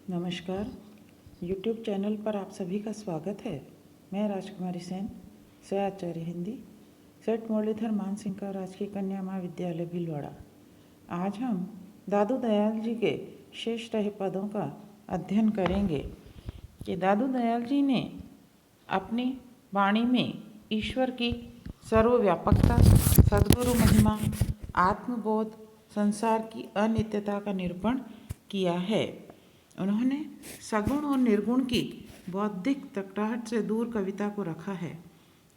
नमस्कार। YouTube channel पर आप सभी का स्वागत है। मैं राजकुमारी सेन, सहआचार्य हिंदी, सेठ मुरलीधर मानसिंह का राजकीय कन्या महाविद्यालय भीलवाड़ा। आज हम दादू दयाल जी के शेष रहे पदों का अध्ययन करेंगे कि दादू दयाल जी ने अपनी वाणी में ईश्वर की सर्वव्यापकता, सद्गुरु महिमा, आत्मबोध, संसार की अनित्यता का निरूपण किया है। उन्होंने सगुण और निर्गुण की बौद्धिक तकराहट से दूर कविता को रखा है।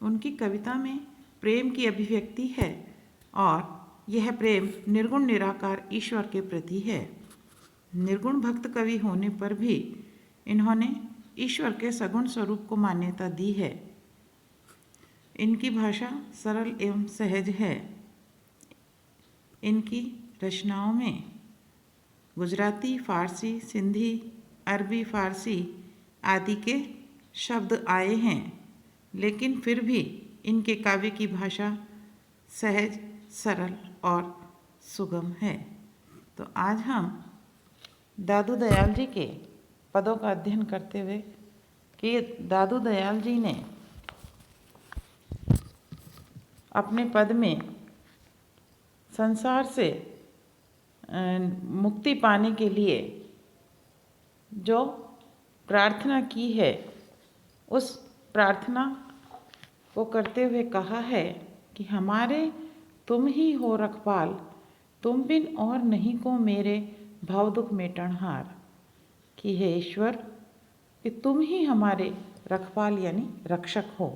उनकी कविता में प्रेम की अभिव्यक्ति है और यह प्रेम निर्गुण निराकार ईश्वर के प्रति है। निर्गुण भक्त कवि होने पर भी इन्होंने ईश्वर के सगुण स्वरूप को मान्यता दी है। इनकी भाषा सरल एवं सहज है। इनकी रचनाओं में गुजराती, फारसी, सिंधी, अरबी, फारसी आदि के शब्द आए हैं, लेकिन फिर भी इनके काव्य की भाषा सहज, सरल और सुगम है। तो आज हम दादू दयाल जी के पदों का अध्ययन करते हुए कि दादू दयाल जी ने अपने पद में संसार से मुक्ति पाने के लिए जो प्रार्थना की है, उस प्रार्थना को करते हुए कहा है कि हमारे तुम ही हो रखवाल, तुम बिन और नहीं को मेरे भाव दुख मेटनहार। कि हे ईश्वर, कि तुम ही हमारे रखवाल यानी रक्षक हो,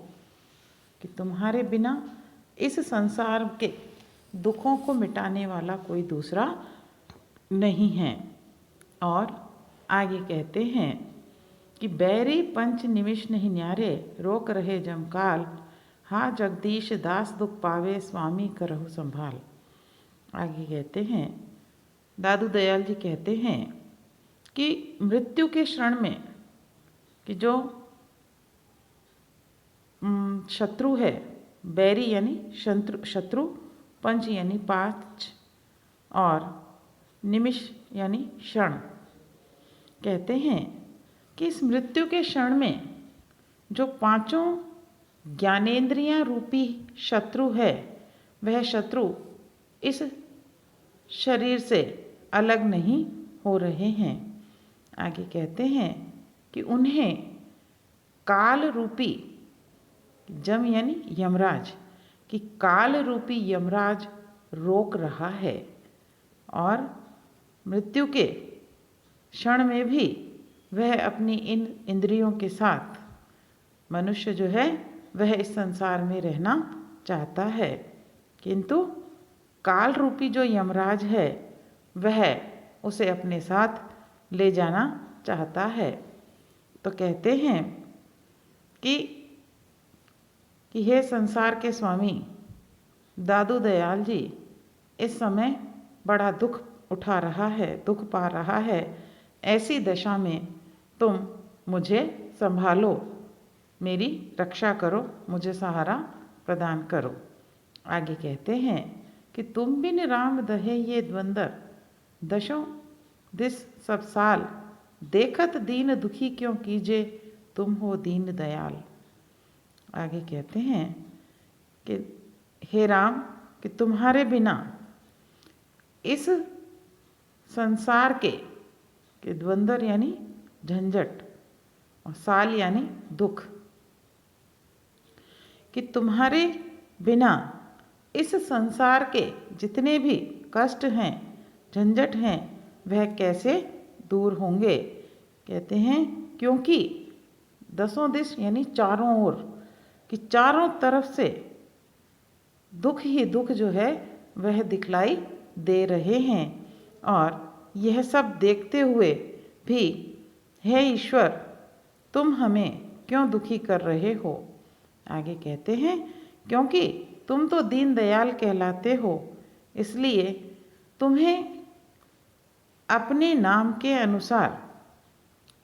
कि तुम्हारे बिना इस संसार के दुखों को मिटाने वाला कोई दूसरा नहीं है। और आगे कहते हैं कि बैरी पंच निमिष नहीं न्यारे, रोक रहे जमकाल, हा जगदीश दास दुख पावे, स्वामी करहु संभाल। आगे कहते हैं, दादू दयाल जी कहते हैं कि मृत्यु के क्षण में कि जो शत्रु है, बैरी यानी शत्रु, पंच यानी 5 और निमिष यानी क्षण, कहते हैं कि इस मृत्यु के क्षण में जो 5 ज्ञानेंद्रियां रूपी शत्रु है, वह शत्रु इस शरीर से अलग नहीं हो रहे हैं। आगे कहते हैं कि उन्हें काल रूपी, जम यानी यमराज, कि काल रूपी यमराज रोक रहा है और मृत्यु के क्षण में भी वह अपनी इन इंद्रियों के साथ, मनुष्य जो है वह इस संसार में रहना चाहता है, किंतु काल रूपी जो यमराज है वह उसे अपने साथ ले जाना चाहता है। तो कहते हैं कि हे संसार के स्वामी दादू दयाल जी, इस समय बड़ा दुख उठा रहा है, दुख पा रहा है। ऐसी दशा में तुम मुझे संभालो, मेरी रक्षा करो, मुझे सहारा प्रदान करो। आगे कहते हैं कि तुम बिन राम दहे ये द्वंदर, दशों दिस सब साल, देखत दीन दुखी क्यों कीजे, तुम हो दीन दयाल। आगे कहते हैं कि हे राम, कि तुम्हारे बिना इस संसार के द्वंद्व यानी झंझट और साल यानी दुख, कि तुम्हारे बिना इस संसार के जितने भी कष्ट हैं, झंझट हैं, वह कैसे दूर होंगे। कहते हैं क्योंकि 10 दिश यानी चारों ओर, कि चारों तरफ से दुख ही दुख जो है वह दिखलाई दे रहे हैं, और यह सब देखते हुए भी हे ईश्वर, तुम हमें क्यों दुखी कर रहे हो। आगे कहते हैं क्योंकि तुम तो दीन दयाल कहलाते हो, इसलिए तुम्हें अपने नाम के अनुसार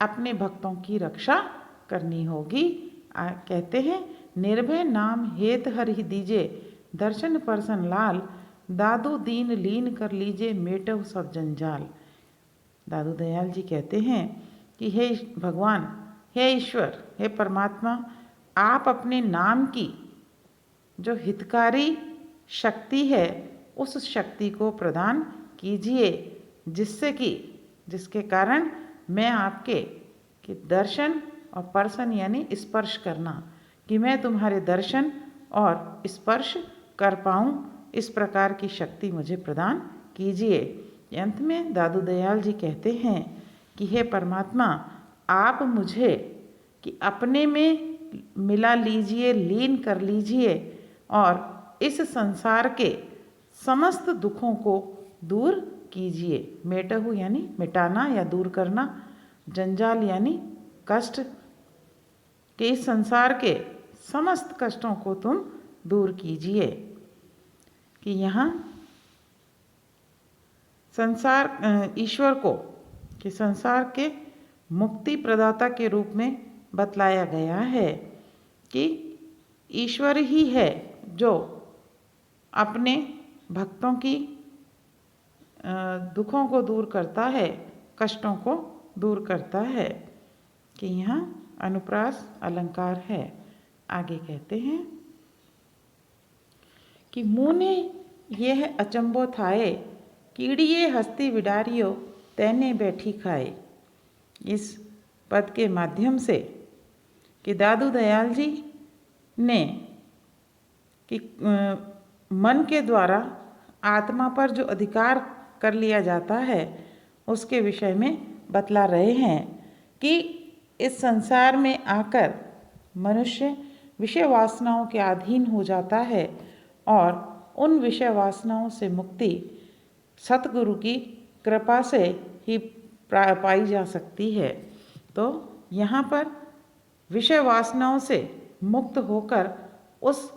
अपने भक्तों की रक्षा करनी होगी। कहते हैं निर्भय नाम हेत हर ही दीजे, दर्शन परसन लाल, दादू दीन लीन कर लीजे, मेटव सब जंजाल। दादू दयाल जी कहते हैं कि हे भगवान, हे ईश्वर, हे परमात्मा, आप अपने नाम की जो हितकारी शक्ति है उस शक्ति को प्रदान कीजिए, जिसके कारण मैं आपके कि दर्शन और पर्शन यानी स्पर्श करना, कि मैं तुम्हारे दर्शन और स्पर्श कर पाऊँ, इस प्रकार की शक्ति मुझे प्रदान कीजिए। अंत में दादू दयाल जी कहते हैं कि हे परमात्मा, आप मुझे कि अपने में मिला लीजिए, लीन कर लीजिए और इस संसार के समस्त दुखों को दूर कीजिए। मेटहु यानी मिटाना या दूर करना, जंजाल यानी कष्ट, कि इस संसार के समस्त कष्टों को तुम दूर कीजिए। कि यहाँ संसार ईश्वर को कि संसार के मुक्ति प्रदाता के रूप में बतलाया गया है कि ईश्वर ही है जो अपने भक्तों की दुखों को दूर करता है, कष्टों को दूर करता है। कि यहाँ अनुप्रास अलंकार है। आगे कहते हैं कि मुने यह अचंबो थाए, कीड़िए हस्ती विडारियो तैने बैठी खाए। इस पद के माध्यम से कि दादू दयाल जी ने कि मन के द्वारा आत्मा पर जो अधिकार कर लिया जाता है उसके विषय में बतला रहे हैं कि इस संसार में आकर मनुष्य विषय वासनाओं के अधीन हो जाता है और उन विषय वासनाओं से मुक्ति सतगुरु की कृपा से ही पाई जा सकती है। तो यहाँ पर विषय वासनाओं से मुक्त होकर उस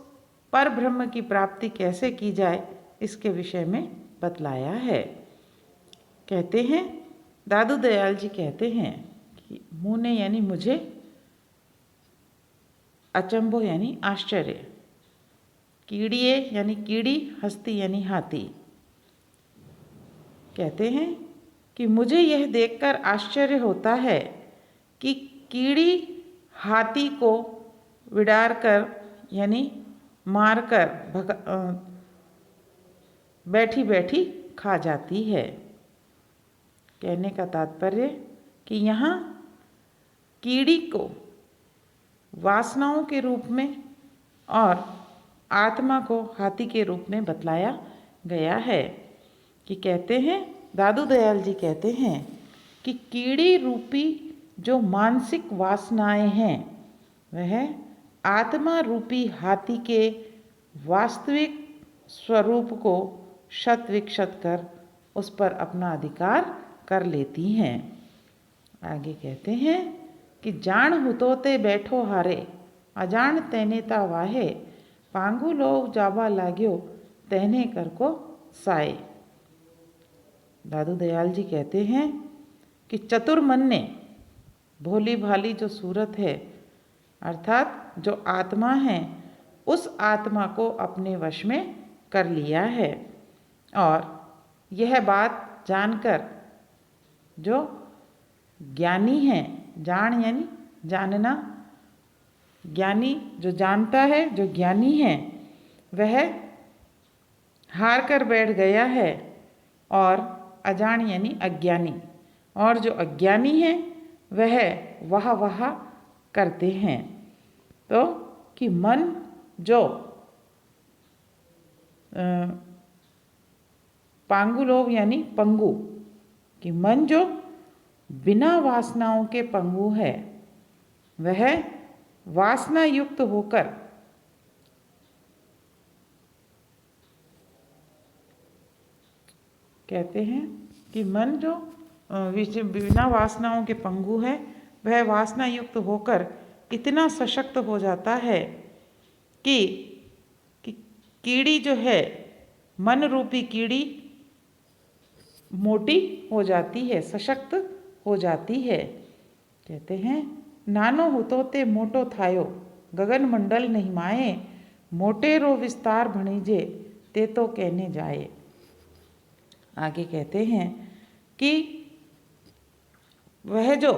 पर ब्रह्म की प्राप्ति कैसे की जाए इसके विषय में बतलाया है। कहते हैं दादू दयाल जी कहते हैं कि मुने यानी मुझे, अचंबो यानी आश्चर्य, कीड़िए यानी कीड़ी, हस्ती यानी हाथी। कहते हैं कि मुझे यह देखकर आश्चर्य होता है कि कीड़ी हाथी को विडार कर यानी मारकर बैठी बैठी खा जाती है। कहने का तात्पर्य कि यहाँ कीड़ी को वासनाओं के रूप में और आत्मा को हाथी के रूप में बतलाया गया है। कि कहते हैं दादू दयाल जी कहते हैं कि कीड़ी रूपी जो मानसिक वासनाएं हैं वह आत्मा रूपी हाथी के वास्तविक स्वरूप को शत विक्षत कर उस पर अपना अधिकार कर लेती हैं। आगे कहते हैं कि जान हुतोते बैठो हारे, अजान तैने ता वाहे, पांगु लोग जाबा लाग्यो तैने कर को साए। दादू दयाल जी कहते हैं कि चतुर मन ने भोली भाली जो सूरत है अर्थात जो आत्मा है उस आत्मा को अपने वश में कर लिया है और यह बात जानकर जो ज्ञानी है, जान यानी जानना, ज्ञानी जो जानता है, जो ज्ञानी है वह हार कर बैठ गया है और अजान यानी अज्ञानी, और जो अज्ञानी है वह वाह करते हैं। तो कि मन जो पांगुलोव यानी पंगु, कि मन जो बिना वासनाओं के पंगु है वह वासना युक्त होकर कहते हैं कि मन जो बिना वासनाओं के पंगु है वह वासना युक्त होकर इतना सशक्त हो जाता है कि कीड़ी जो है, मन रूपी कीड़ी मोटी हो जाती है, सशक्त हो जाती है। कहते हैं नानो हुतोते मोटो थायो, गगन मंडल नहीं माए, मोटेरो विस्तार भणीजे ते तो कहने जाए। आगे कहते हैं कि वह जो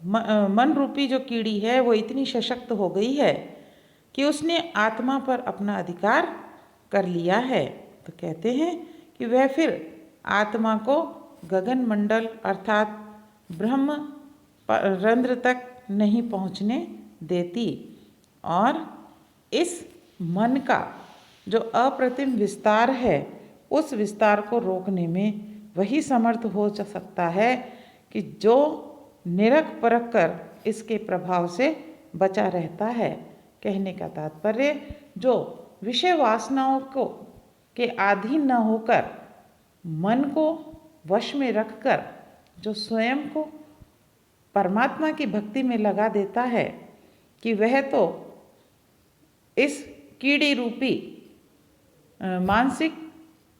मन रूपी जो कीड़ी है वो इतनी सशक्त हो गई है कि उसने आत्मा पर अपना अधिकार कर लिया है। तो कहते हैं कि वह फिर आत्मा को गगन मंडल अर्थात ब्रह्म रंध्र तक नहीं पहुँचने देती और इस मन का जो अप्रतिम विस्तार है उस विस्तार को रोकने में वही समर्थ हो सकता है कि जो निरख परख कर इसके प्रभाव से बचा रहता है। कहने का तात्पर्य जो विषय वासनाओं को के अधीन न होकर मन को वश में रखकर जो स्वयं को परमात्मा की भक्ति में लगा देता है कि वह तो इस कीड़ी रूपी मानसिक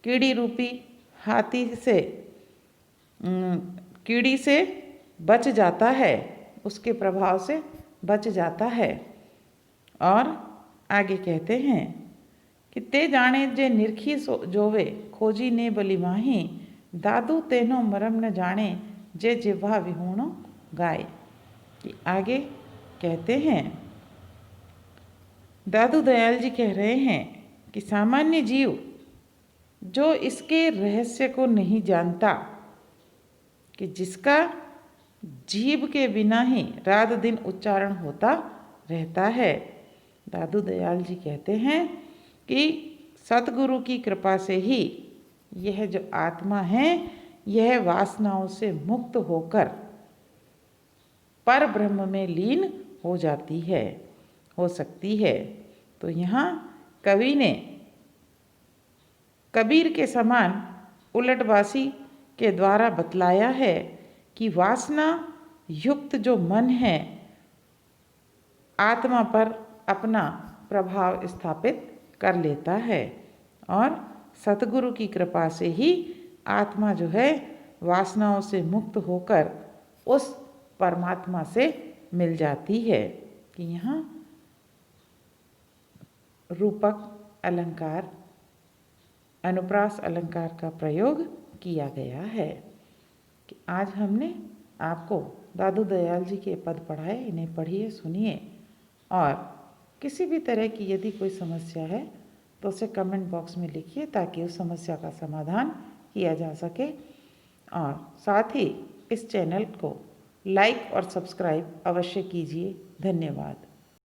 कीड़ी रूपी हाथी से कीड़ी से बच जाता है, उसके प्रभाव से बच जाता है। और आगे कहते हैं कि ते जाने जे निरखी जोवे खोजी ने बलि माही दादू तेनो मरम न जाने जे जिह्वा विहूणो गाय। कि आगे कहते हैं दादू दयाल जी कह रहे हैं कि सामान्य जीव जो इसके रहस्य को नहीं जानता कि जिसका जीव के बिना ही रात दिन उच्चारण होता रहता है, दादू दयाल जी कहते हैं कि सतगुरु की कृपा से ही यह जो आत्मा है यह वासनाओं से मुक्त होकर पर ब्रह्म में लीन हो जाती है, हो सकती है। तो यहाँ कवि ने कबीर के समान उलटवासी के द्वारा बतलाया है कि वासना युक्त जो मन है आत्मा पर अपना प्रभाव स्थापित कर लेता है और सतगुरु की कृपा से ही आत्मा जो है वासनाओं से मुक्त होकर उस परमात्मा से मिल जाती है। कि यहाँ रूपक अलंकार अनुप्रास अलंकार का प्रयोग किया गया है। कि आज हमने आपको दादू दयाल जी के पद पढ़ाए, इन्हें पढ़िए, सुनिए और किसी भी तरह की यदि कोई समस्या है तो उसे कमेंट बॉक्स में लिखिए ताकि उस समस्या का समाधान किया जा सके। और साथ ही इस चैनल को लाइक और सब्सक्राइब अवश्य कीजिए। धन्यवाद।